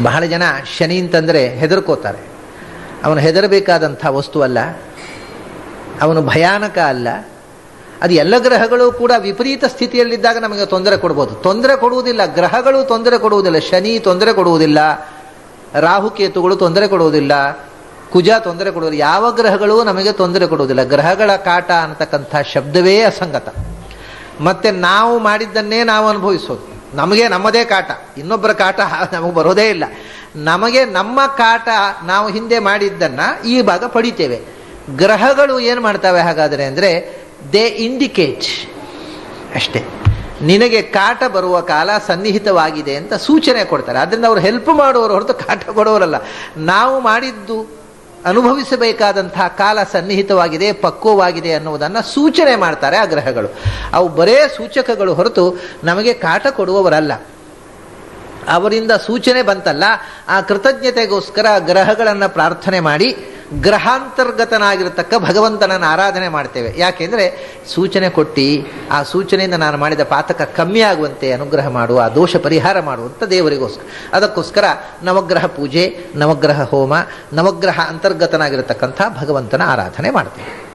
ಬಹಳ ಜನ ಶನಿ ಅಂತಂದರೆ ಹೆದರ್ಕೋತಾರೆ. ಅವನು ಹೆದರಬೇಕಾದಂಥ ವಸ್ತು ಅಲ್ಲ, ಅವನು ಭಯಾನಕ ಅಲ್ಲ. ಅದು ಎಲ್ಲ ಗ್ರಹಗಳು ಕೂಡ ವಿಪರೀತ ಸ್ಥಿತಿಯಲ್ಲಿದ್ದಾಗ ನಮಗೆ ತೊಂದರೆ ಕೊಡ್ಬೋದು. ತೊಂದರೆ ಕೊಡುವುದಿಲ್ಲ, ಗ್ರಹಗಳು ತೊಂದರೆ ಕೊಡುವುದಿಲ್ಲ. ಶನಿ ತೊಂದರೆ ಕೊಡುವುದಿಲ್ಲ, ರಾಹುಕೇತುಗಳು ತೊಂದರೆ ಕೊಡುವುದಿಲ್ಲ, ಕುಜ ತೊಂದರೆ ಕೊಡುವುದಿಲ್ಲ. ಯಾವ ಗ್ರಹಗಳು ನಮಗೆ ತೊಂದರೆ ಕೊಡುವುದಿಲ್ಲ. ಗ್ರಹಗಳ ಕಾಟ ಅನ್ನತಕ್ಕಂಥ ಶಬ್ದವೇ ಅಸಂಗತ. ಮತ್ತೆ ನಾವು ಮಾಡಿದ್ದನ್ನೇ ನಾವು ಅನುಭವಿಸೋದು. ನಮಗೆ ನಮ್ಮದೇ ಕಾಟ, ಇನ್ನೊಬ್ಬರ ಕಾಟ ನಮಗೆ ಬರೋದೇ ಇಲ್ಲ. ನಮಗೆ ನಮ್ಮ ಕಾಟ ನಾವು ಹಿಂದೆ ಮಾಡಿದ್ದನ್ನು ಈ ಭಾಗ ಪಡಿತೇವೆ. ಗ್ರಹಗಳು ಏನು ಮಾಡ್ತವೆ ಹಾಗಾದರೆ ಅಂದರೆ ದೇ ಇಂಡಿಕೇಟ್ ಅಷ್ಟೇ. ನಿನಗೆ ಕಾಟ ಬರುವ ಕಾಲ ಸನ್ನಿಹಿತವಾಗಿದೆ ಅಂತ ಸೂಚನೆ ಕೊಡ್ತಾರೆ. ಅದರಿಂದ ಅವರು ಹೆಲ್ಪ್ ಮಾಡುವವರು ಹೊರತು ಕಾಟ ಕೊಡುವವರಲ್ಲ. ನಾವು ಮಾಡಿದ್ದು ಅನುಭವಿಸಬೇಕಾದಂತಹ ಕಾಲ ಸನ್ನಿಹಿತವಾಗಿದೆ, ಪಕ್ವವಾಗಿದೆ ಅನ್ನುವುದನ್ನು ಸೂಚನೆ ಮಾಡ್ತಾರೆ ಆ ಗ್ರಹಗಳು. ಅವು ಬರೇ ಸೂಚಕಗಳು ಹೊರತು ನಮಗೆ ಕಾಟ ಕೊಡುವವರಲ್ಲ. ಅವರಿಂದ ಸೂಚನೆ ಬಂತಲ್ಲ, ಆ ಕೃತಜ್ಞತೆಗೋಸ್ಕರ ಗ್ರಹಗಳನ್ನು ಪ್ರಾರ್ಥನೆ ಮಾಡಿ ಗ್ರಹಾಂತರ್ಗತನಾಗಿರತಕ್ಕ ಭಗವಂತನನ್ನು ಆರಾಧನೆ ಮಾಡ್ತೇವೆ. ಯಾಕೆಂದರೆ ಸೂಚನೆ ಕೊಟ್ಟು ಆ ಸೂಚನೆಯಿಂದ ನಾನು ಮಾಡಿದ ಪಾತಕ ಕಮ್ಮಿ ಆಗುವಂತೆ ಅನುಗ್ರಹ ಮಾಡುವ, ಆ ದೋಷ ಪರಿಹಾರ ಮಾಡುವಂಥ ದೇವರಿಗೋಸ್ಕರ. ಅದಕ್ಕೋಸ್ಕರ ನವಗ್ರಹ ಪೂಜೆ, ನವಗ್ರಹ ಹೋಮ, ನವಗ್ರಹ ಅಂತರ್ಗತನಾಗಿರತಕ್ಕಂಥ ಭಗವಂತನ ಆರಾಧನೆ ಮಾಡ್ತೇವೆ.